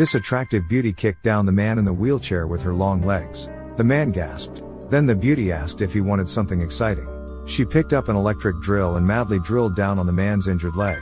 This attractive beauty kicked down the man in the wheelchair with her long legs. The man gasped. Then the beauty asked if he wanted something exciting. She picked up an electric drill and madly drilled down on the man's injured leg.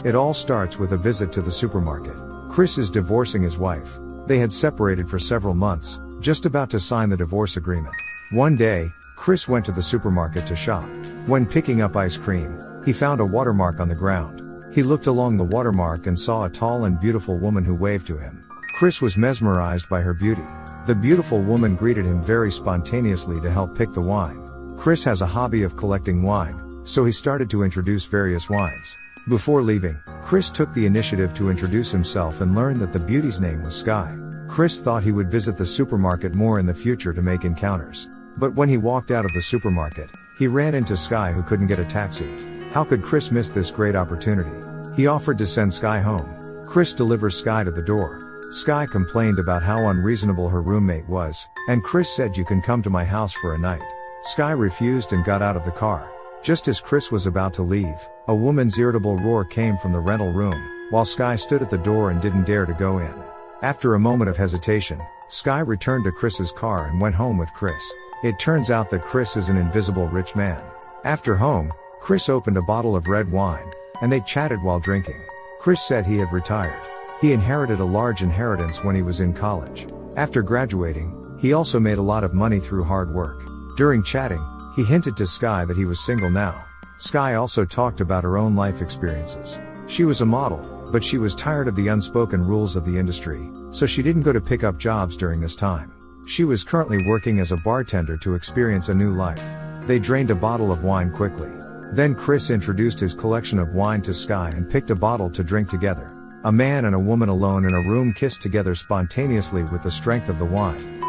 It all starts with a visit to the supermarket. Chris is divorcing his wife. They had separated for several months, just about to sign the divorce agreement. One day, Chris went to the supermarket to shop. When picking up ice cream, he found a watermark on the ground. He looked along the watermark and saw a tall and beautiful woman who waved to him. Chris was mesmerized by her beauty. The beautiful woman greeted him very spontaneously to help pick the wine. Chris has a hobby of collecting wine, so he started to introduce various wines. Before leaving, Chris took the initiative to introduce himself and learned that the beauty's name was Sky. Chris thought he would visit the supermarket more in the future to make encounters. But when he walked out of the supermarket, he ran into Sky, who couldn't get a taxi. How could Chris miss this great opportunity? He offered to send Sky home. Chris delivers Sky to the door. Sky complained about how unreasonable her roommate was, and Chris said, "You can come to my house for a night." Sky refused and got out of the car. Just as Chris was about to leave, a woman's irritable roar came from the rental room, while Sky stood at the door and didn't dare to go in. After a moment of hesitation, Sky returned to Chris's car and went home with Chris. It turns out that Chris is an invisible rich man. After home, Chris opened a bottle of red wine, and they chatted while drinking. Chris said he had retired. He inherited a large inheritance when he was in college. After graduating, he also made a lot of money through hard work. During chatting, he hinted to Sky that he was single now. Sky also talked about her own life experiences. She was a model, but she was tired of the unspoken rules of the industry, so she didn't go to pick up jobs during this time. She was currently working as a bartender to experience a new life. They drained a bottle of wine quickly. Then Chris introduced his collection of wine to Sky and picked a bottle to drink together. A man and a woman alone in a room kissed together spontaneously with the strength of the wine.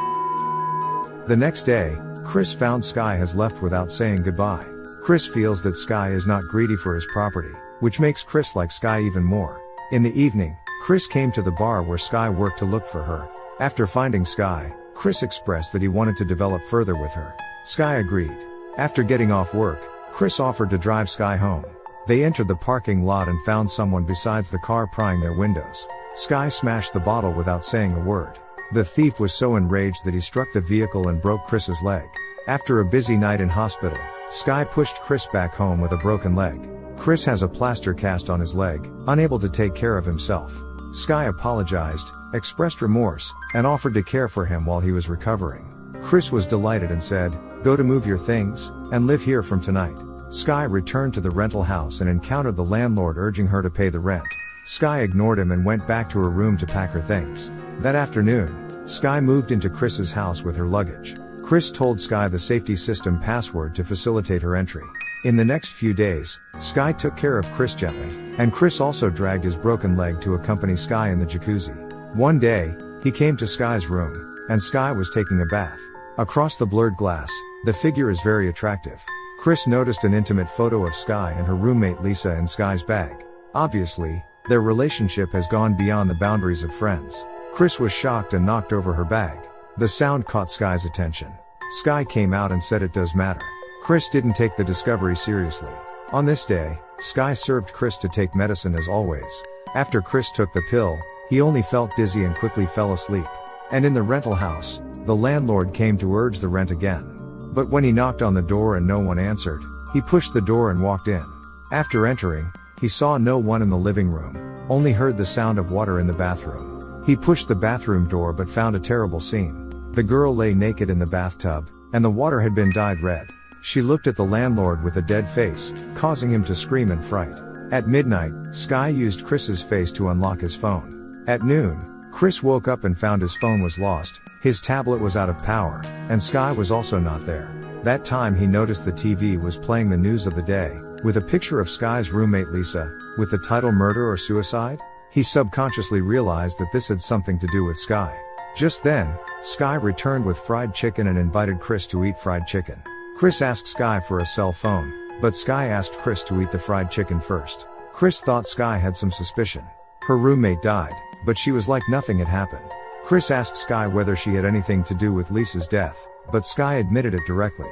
The next day, Chris found Sky has left without saying goodbye. Chris feels that Sky is not greedy for his property, which makes Chris like Sky even more. In the evening, Chris came to the bar where Sky worked to look for her. After finding Sky, Chris expressed that he wanted to develop further with her. Sky agreed. After getting off work, Chris offered to drive Sky home. They entered the parking lot and found someone besides the car prying their windows. Sky smashed the bottle without saying a word. The thief was so enraged that he struck the vehicle and broke Chris's leg. After a busy night in hospital, Sky pushed Chris back home with a broken leg. Chris has a plaster cast on his leg, unable to take care of himself. Sky apologized, expressed remorse, and offered to care for him while he was recovering. Chris was delighted and said, "Go to move your things, and live here from tonight." Sky returned to the rental house and encountered the landlord urging her to pay the rent. Sky ignored him and went back to her room to pack her things. That afternoon, Sky moved into Chris's house with her luggage. Chris told Sky the safety system password to facilitate her entry. In the next few days, Sky took care of Chris gently, and Chris also dragged his broken leg to accompany Sky in the jacuzzi. One day, he came to Sky's room, and Sky was taking a bath. Across the blurred glass, the figure is very attractive. Chris noticed an intimate photo of Sky and her roommate Lisa in Sky's bag. Obviously, their relationship has gone beyond the boundaries of friends. Chris was shocked and knocked over her bag. The sound caught Sky's attention. Sky came out and said it does matter. Chris didn't take the discovery seriously. On this day, Sky served Chris to take medicine as always. After Chris took the pill, he only felt dizzy and quickly fell asleep. And in the rental house, the landlord came to urge the rent again. But when he knocked on the door and no one answered, he pushed the door and walked in. After entering, he saw no one in the living room, only heard the sound of water in the bathroom. He pushed the bathroom door but found a terrible scene. The girl lay naked in the bathtub, and the water had been dyed red. She looked at the landlord with a dead face, causing him to scream in fright. At midnight, Sky used Chris's face to unlock his phone. At noon, Chris woke up and found his phone was lost, his tablet was out of power, and Sky was also not there. That time he noticed the TV was playing the news of the day, with a picture of Sky's roommate Lisa, with the title Murder or Suicide. He subconsciously realized that this had something to do with Sky. Just then, Sky returned with fried chicken and invited Chris to eat fried chicken. Chris asked Sky for a cell phone, but Sky asked Chris to eat the fried chicken first. Chris thought Sky had some suspicion. Her roommate died, but she was like nothing had happened. Chris asked Sky whether she had anything to do with Lisa's death, but Sky admitted it directly.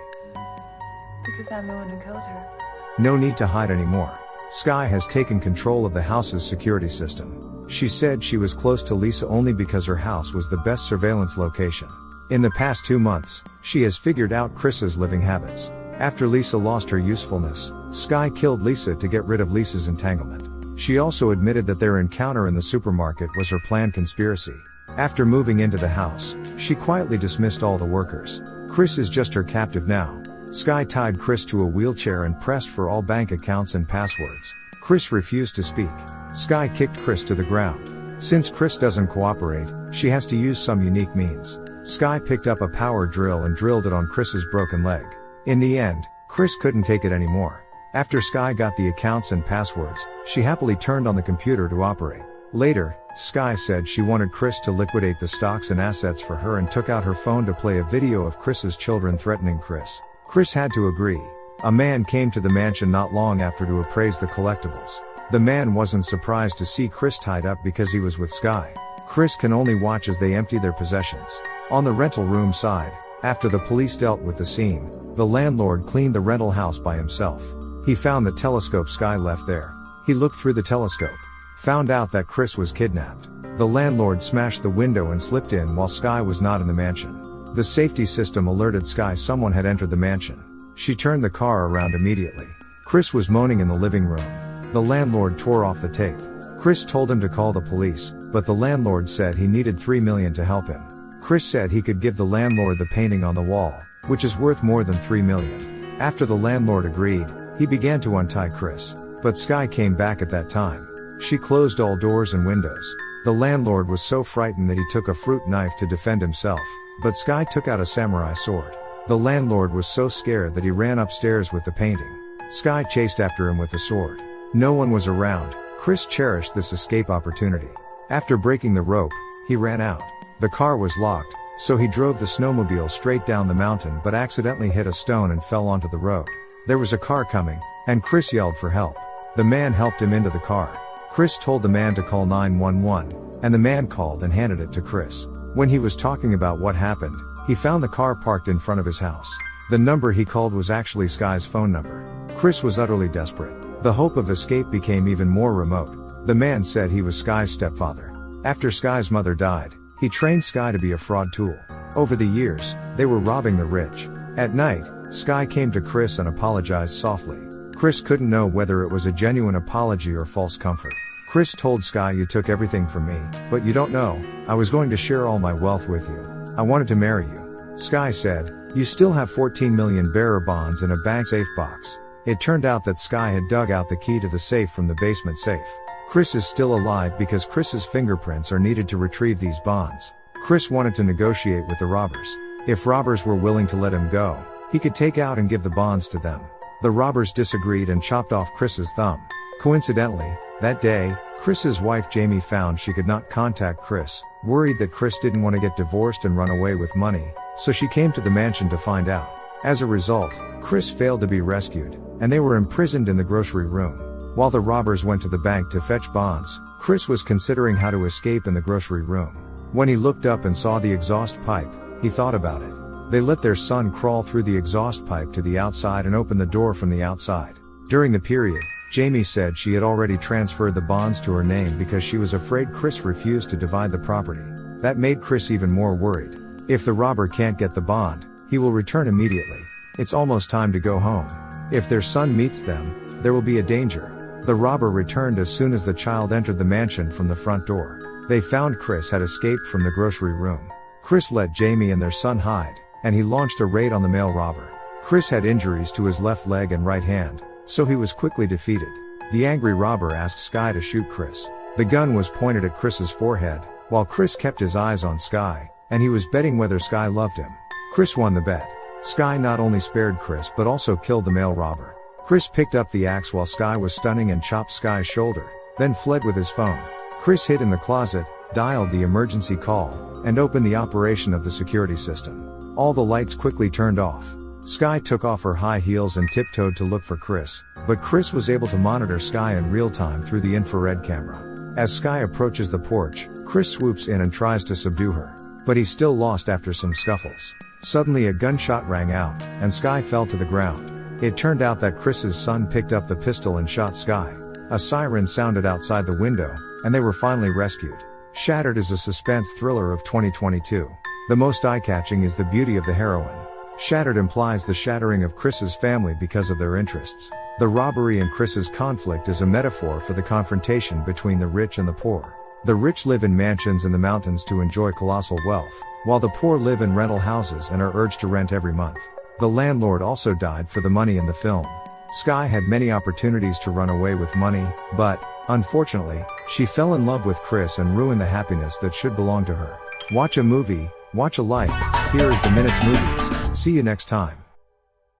Because I'm the one who killed her. No need to hide anymore. Skye has taken control of the house's security system. She said she was close to Lisa only because her house was the best surveillance location. In the past 2 months, she has figured out Chris's living habits. After Lisa lost her usefulness, Skye killed Lisa to get rid of Lisa's entanglement. She also admitted that their encounter in the supermarket was her planned conspiracy. After moving into the house, she quietly dismissed all the workers. Chris is just her captive now. Skye tied Chris to a wheelchair and pressed for all bank accounts and passwords. Chris refused to speak. Skye kicked Chris to the ground. Since Chris doesn't cooperate, she has to use some unique means. Skye picked up a power drill and drilled it on Chris's broken leg. In the end, Chris couldn't take it anymore. After Skye got the accounts and passwords, she happily turned on the computer to operate. Later, Skye said she wanted Chris to liquidate the stocks and assets for her and took out her phone to play a video of Chris's children threatening Chris. Chris had to agree. A man came to the mansion not long after to appraise the collectibles. The man wasn't surprised to see Chris tied up because he was with Skye. Chris can only watch as they empty their possessions. On the rental room side, after the police dealt with the scene, the landlord cleaned the rental house by himself. He found the telescope Skye left there. He looked through the telescope, found out that Chris was kidnapped. The landlord smashed the window and slipped in while Skye was not in the mansion. The safety system alerted Skye someone had entered the mansion. She turned the car around immediately. Chris was moaning in the living room. The landlord tore off the tape. Chris told him to call the police, but the landlord said he needed $3 million to help him. Chris said he could give the landlord the painting on the wall, which is worth more than $3 million. After the landlord agreed, he began to untie Chris. But Skye came back at that time. She closed all doors and windows. The landlord was so frightened that he took a fruit knife to defend himself, but Skye took out a samurai sword. The landlord was so scared that he ran upstairs with the painting. Skye chased after him with the sword. No one was around. Chris cherished this escape opportunity. After breaking the rope, he ran out. The car was locked, so he drove the snowmobile straight down the mountain but accidentally hit a stone and fell onto the road. There was a car coming, and Chris yelled for help. The man helped him into the car. Chris told the man to call 911, and the man called and handed it to Chris. When he was talking about what happened, he found the car parked in front of his house. The number he called was actually Skye's phone number. Chris was utterly desperate. The hope of escape became even more remote. The man said he was Skye's stepfather. After Skye's mother died, he trained Skye to be a fraud tool. Over the years, they were robbing the rich. At night, Skye came to Chris and apologized softly. Chris couldn't know whether it was a genuine apology or false comfort. Chris told Skye, "You took everything from me, but you don't know, I was going to share all my wealth with you. I wanted to marry you." Skye said, "You still have 14 million bearer bonds in a bank safe box." It turned out that Skye had dug out the key to the safe from the basement safe. Chris is still alive because Chris's fingerprints are needed to retrieve these bonds. Chris wanted to negotiate with the robbers. If robbers were willing to let him go, he could take out and give the bonds to them. The robbers disagreed and chopped off Chris's thumb. Coincidentally, that day, Chris's wife Jamie found she could not contact Chris, worried that Chris didn't want to get divorced and run away with money, so she came to the mansion to find out. As a result, Chris failed to be rescued, and they were imprisoned in the grocery room. While the robbers went to the bank to fetch bonds, Chris was considering how to escape in the grocery room. When he looked up and saw the exhaust pipe, he thought about it. They let their son crawl through the exhaust pipe to the outside and open the door from the outside. During the period, Jamie said she had already transferred the bonds to her name because she was afraid Chris refused to divide the property. That made Chris even more worried. If the robber can't get the bond, he will return immediately. It's almost time to go home. If their son meets them, there will be a danger. The robber returned as soon as the child entered the mansion from the front door. They found Chris had escaped from the grocery room. Chris let Jamie and their son hide, and he launched a raid on the male robber. Chris had injuries to his left leg and right hand, so he was quickly defeated. The angry robber asked Skye to shoot Chris. The gun was pointed at Chris's forehead, while Chris kept his eyes on Skye, and he was betting whether Skye loved him. Chris won the bet. Skye not only spared Chris but also killed the male robber. Chris picked up the axe while Skye was stunning and chopped Skye's shoulder, then fled with his phone. Chris hid in the closet, dialed the emergency call, and opened the operation of the security system. All the lights quickly turned off. Skye took off her high heels and tiptoed to look for Chris, but Chris was able to monitor Skye in real time through the infrared camera. As Skye approaches the porch, Chris swoops in and tries to subdue her, but he still lost after some scuffles. Suddenly a gunshot rang out, and Skye fell to the ground. It turned out that Chris's son picked up the pistol and shot Sky. A siren sounded outside the window, and they were finally rescued. Shattered is a suspense thriller of 2022. The most eye-catching is the beauty of the heroine. Shattered implies the shattering of Chris's family because of their interests. The robbery and Chris's conflict is a metaphor for the confrontation between the rich and the poor. The rich live in mansions in the mountains to enjoy colossal wealth, while the poor live in rental houses and are urged to rent every month. The landlord also died for the money in the film. Sky had many opportunities to run away with money, but, unfortunately, she fell in love with Chris and ruined the happiness that should belong to her. Watch a movie, watch a life. Here is the Minutes Movies. See you next time.